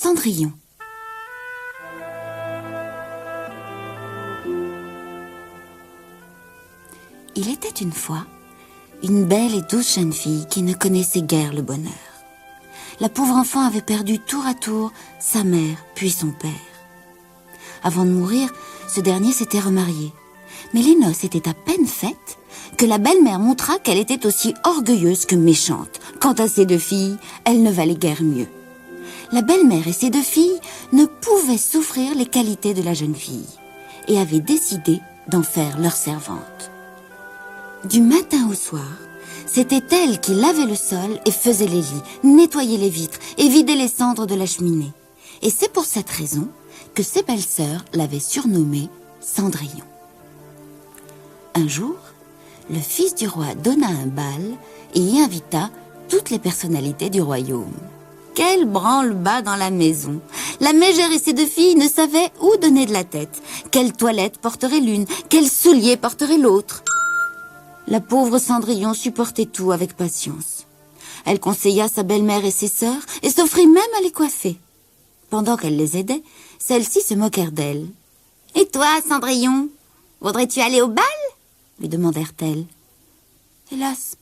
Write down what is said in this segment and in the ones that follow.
Cendrillon. Il était une fois une belle et douce jeune fille qui ne connaissait guère le bonheur. La pauvre enfant avait perdu tour à tour sa mère puis son père. Avant de mourir, ce dernier s'était remarié. Mais les noces étaient à peine faites que la belle-mère montra qu'elle était aussi orgueilleuse que méchante. Quant à ses deux filles, elles ne valaient guère mieux. La belle-mère et ses deux filles ne pouvaient souffrir les qualités de la jeune fille et avaient décidé d'en faire leur servante. Du matin au soir, c'était elle qui lavait le sol et faisait les lits, nettoyait les vitres et vidait les cendres de la cheminée. Et c'est pour cette raison que ses belles-sœurs l'avaient surnommée Cendrillon. Un jour, le fils du roi donna un bal et y invita toutes les personnalités du royaume. Quel branle-bas dans la maison! La mégère et ses deux filles ne savaient où donner de la tête. Quelle toilette porterait l'une, quels souliers porterait l'autre. La pauvre Cendrillon supportait tout avec patience. Elle conseilla sa belle-mère et ses sœurs et s'offrit même à les coiffer. Pendant qu'elle les aidait, celles-ci se moquèrent d'elle. « Et toi, Cendrillon, voudrais-tu aller au bal ?» lui demandèrent-elles. « Hélas,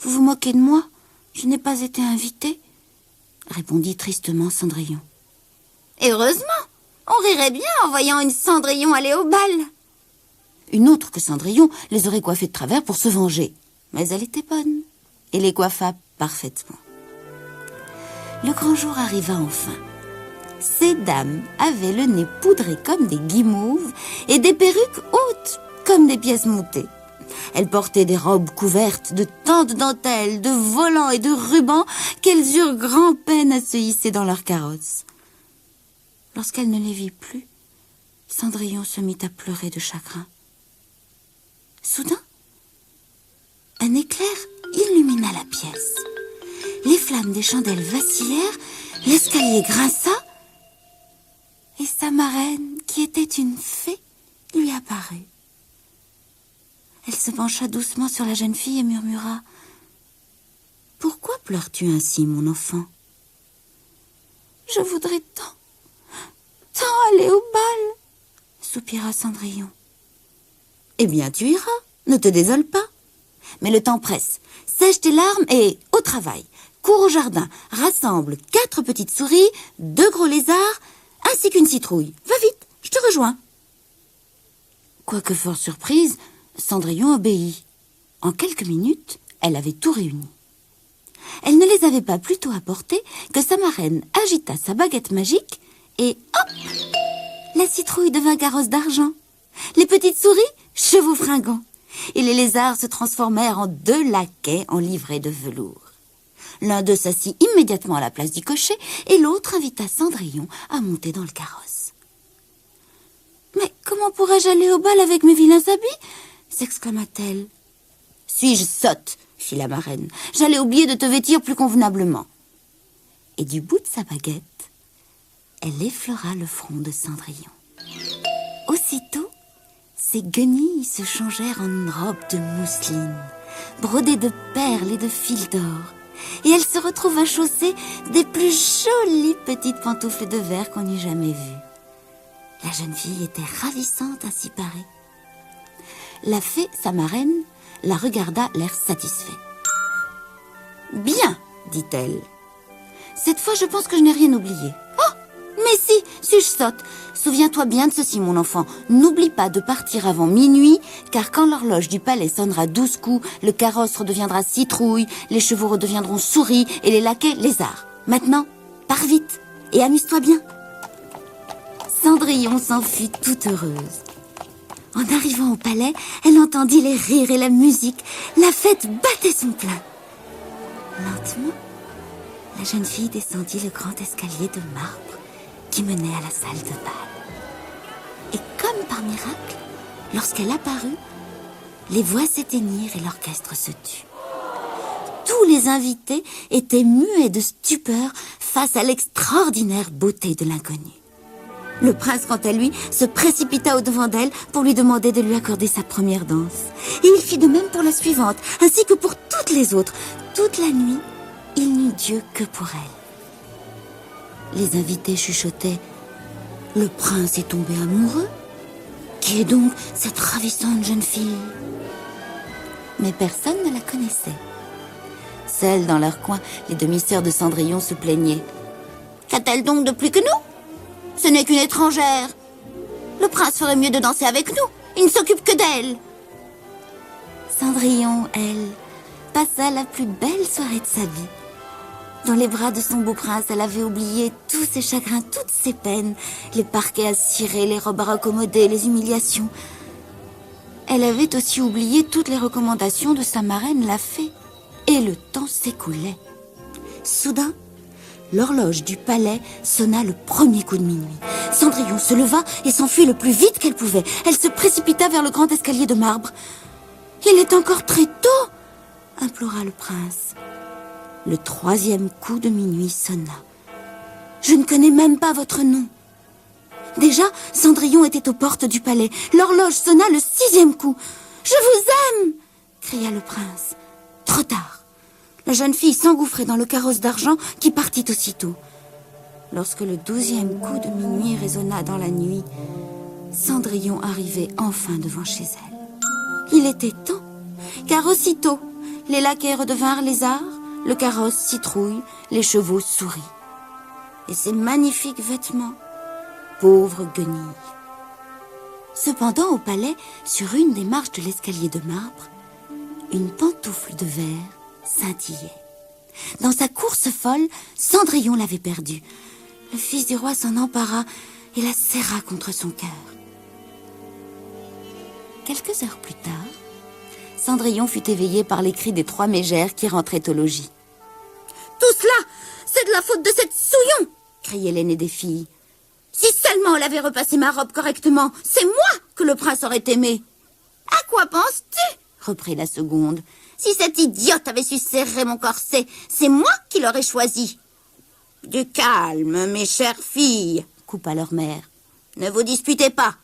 vous vous moquez de moi, je n'ai pas été invitée, » répondit tristement Cendrillon. « Heureusement, on rirait bien en voyant une Cendrillon aller au bal. » Une autre que Cendrillon les aurait coiffées de travers pour se venger. Mais elle était bonne et les coiffa parfaitement. Le grand jour arriva enfin. Ces dames avaient le nez poudré comme des guimauves et des perruques hautes comme des pièces montées. Elles portaient des robes couvertes de tant de dentelles, de volants et de rubans qu'elles eurent grand-peine à se hisser dans leur carrosse. Lorsqu'elle ne les vit plus, Cendrillon se mit à pleurer de chagrin. Soudain, un éclair illumina la pièce. Les flammes des chandelles vacillèrent, l'escalier grinça, et sa marraine, qui était une fée, lui apparut. Elle se pencha doucement sur la jeune fille et murmura « Pourquoi pleures-tu ainsi, mon enfant ?»« Je voudrais tant aller au bal !» soupira Cendrillon. « Eh bien, tu iras, ne te désole pas. Mais le temps presse. Sèche tes larmes et au travail. Cours au jardin, rassemble 4 petites souris, 2 gros lézards, ainsi qu'une citrouille. Va vite, je te rejoins. » Quoique fort surprise, Cendrillon obéit. En quelques minutes, elle avait tout réuni. Elle ne les avait pas plus tôt apportés que sa marraine agita sa baguette magique et hop! La citrouille devint carrosse d'argent. Les petites souris, chevaux fringants. Et les lézards se transformèrent en 2 laquais en livrée de velours. L'un d'eux s'assit immédiatement à la place du cocher et l'autre invita Cendrillon à monter dans le carrosse. « Mais comment pourrais-je aller au bal avec mes vilains habits ?» s'exclama-t-elle. « Suis-je sotte ?» fit la marraine. « J'allais oublier de te vêtir plus convenablement. » Et du bout de sa baguette, elle effleura le front de Cendrillon. Aussitôt, ses guenilles se changèrent en une robe de mousseline, brodée de perles et de fils d'or, et elle se retrouva chaussée des plus jolies petites pantoufles de verre qu'on eût jamais vues. La jeune fille était ravissante à s'y parer. La fée, sa marraine, la regarda l'air satisfait. « Bien, dit-elle. Cette fois, je pense que je n'ai rien oublié. Oh, mais si, suis-je sotte. Souviens-toi bien de ceci, mon enfant. N'oublie pas de partir avant minuit, car quand l'horloge du palais sonnera 12 coups, le carrosse redeviendra citrouille, les chevaux redeviendront souris et les laquais lézards. Maintenant, pars vite et amuse-toi bien. » Cendrillon s'enfuit toute heureuse. En arrivant au palais, elle entendit les rires et la musique. La fête battait son plein. Lentement, la jeune fille descendit le grand escalier de marbre qui menait à la salle de bal. Et comme par miracle, lorsqu'elle apparut, les voix s'éteignirent et l'orchestre se tut. Tous les invités étaient muets de stupeur face à l'extraordinaire beauté de l'inconnue. Le prince, quant à lui, se précipita au-devant d'elle pour lui demander de lui accorder sa première danse. Et il fit de même pour la suivante, ainsi que pour toutes les autres. Toute la nuit, il n'eut Dieu que pour elle. Les invités chuchotaient « Le prince est tombé amoureux ? Qui est donc cette ravissante jeune fille ?» Mais personne ne la connaissait. Seules dans leur coin, les demi-sœurs de Cendrillon se plaignaient. « Qu'a-t-elle donc de plus que nous ? Ce n'est qu'une étrangère. Le prince ferait mieux de danser avec nous. Il ne s'occupe que d'elle. » Cendrillon, elle, passa la plus belle soirée de sa vie. Dans les bras de son beau prince, elle avait oublié tous ses chagrins, toutes ses peines, les parquets à cirer, les robes à raccommoder, les humiliations. Elle avait aussi oublié toutes les recommandations de sa marraine, la fée. Et le temps s'écoulait. Soudain, l'horloge du palais sonna le premier coup de minuit. Cendrillon se leva et s'enfuit le plus vite qu'elle pouvait. Elle se précipita vers le grand escalier de marbre. « Il est encore très tôt !» implora le prince. Le 3e coup de minuit sonna. « Je ne connais même pas votre nom. » Déjà, Cendrillon était aux portes du palais. L'horloge sonna le 6e coup. « Je vous aime !» cria le prince. Trop tard. La jeune fille s'engouffrait dans le carrosse d'argent qui partit aussitôt. Lorsque le 12e coup de minuit résonna dans la nuit, Cendrillon arrivait enfin devant chez elle. Il était temps, car aussitôt, les laquais redevinrent lézards, le carrosse citrouille, les chevaux souris. Et ces magnifiques vêtements, pauvre guenille. Cependant, au palais, sur une des marches de l'escalier de marbre, une pantoufle de verre scintillait. Dans sa course folle, Cendrillon l'avait perdue. Le fils du roi s'en empara et la serra contre son cœur. Quelques heures plus tard, Cendrillon fut éveillée par les cris des 3 mégères qui rentraient au logis. « Tout cela, c'est de la faute de cette souillon !» criait l'aînée des filles. « Si seulement elle avait repassé ma robe correctement, c'est moi que le prince aurait aimé. »« À quoi penses-tu ?» reprit la seconde. « Si cette idiote avait su serrer mon corset, c'est moi qui l'aurais choisi. »« Du calme, mes chères filles, » coupa leur mère. « Ne vous disputez pas.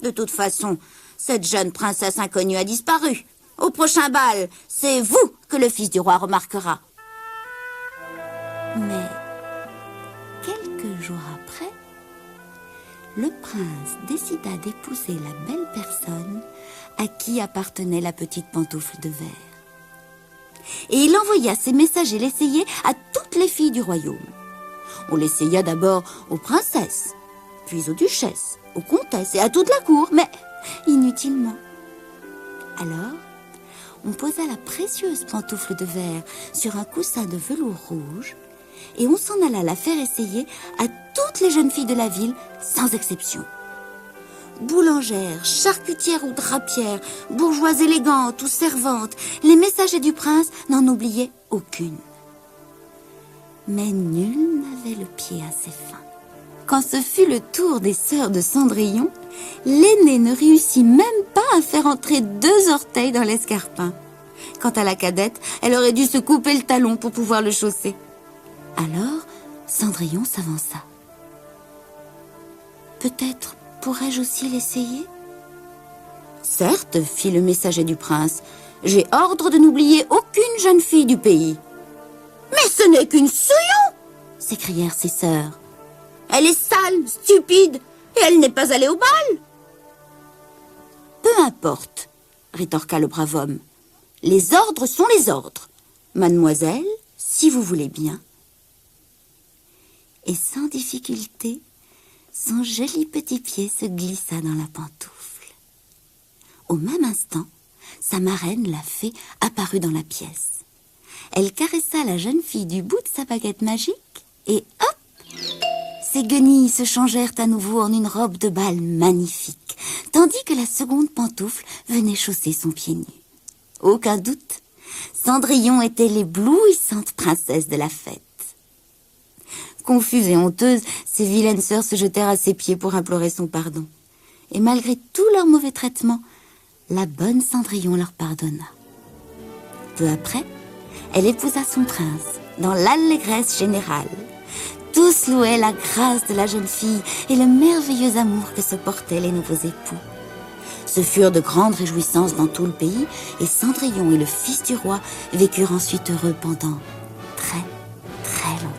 De toute façon, cette jeune princesse inconnue a disparu. Au prochain bal, c'est vous que le fils du roi remarquera. » Mais, quelques jours après, le prince décida d'épouser la belle personne à qui appartenait la petite pantoufle de verre. Et il envoya ses messagers l'essayer à toutes les filles du royaume. On l'essaya d'abord aux princesses, puis aux duchesses, aux comtesses et à toute la cour, mais inutilement. Alors, on posa la précieuse pantoufle de verre sur un coussin de velours rouge et on s'en alla la faire essayer à toutes les jeunes filles de la ville, sans exception. Boulangères, charcutières ou drapières, bourgeoises élégantes ou servantes, les messagers du prince n'en oubliaient aucune. Mais nul n'avait le pied assez fin. Quand ce fut le tour des sœurs de Cendrillon, l'aînée ne réussit même pas à faire entrer 2 orteils dans l'escarpin. Quant à la cadette, elle aurait dû se couper le talon pour pouvoir le chausser. Alors, Cendrillon s'avança. « Peut-être pourrais-je aussi l'essayer ?»« Certes, fit le messager du prince, j'ai ordre de n'oublier aucune jeune fille du pays. »« Mais ce n'est qu'une souillon !» s'écrièrent ses sœurs. « Elle est sale, stupide, et elle n'est pas allée au bal. »« Peu importe, rétorqua le brave homme. Les ordres sont les ordres. Mademoiselle, si vous voulez bien. » Et sans difficulté, son joli petit pied se glissa dans la pantoufle. Au même instant, sa marraine, la fée, apparut dans la pièce. Elle caressa la jeune fille du bout de sa baguette magique et hop, ses guenilles se changèrent à nouveau en une robe de bal magnifique, tandis que la seconde pantoufle venait chausser son pied nu. Aucun doute, Cendrillon était l'éblouissante princesse de la fête. Confuses et honteuses, ces vilaines sœurs se jetèrent à ses pieds pour implorer son pardon. Et malgré tout leur mauvais traitement, la bonne Cendrillon leur pardonna. Peu après, elle épousa son prince, dans l'allégresse générale. Tous louaient la grâce de la jeune fille et le merveilleux amour que se portaient les nouveaux époux. Ce furent de grandes réjouissances dans tout le pays, et Cendrillon et le fils du roi vécurent ensuite heureux pendant très, très longtemps.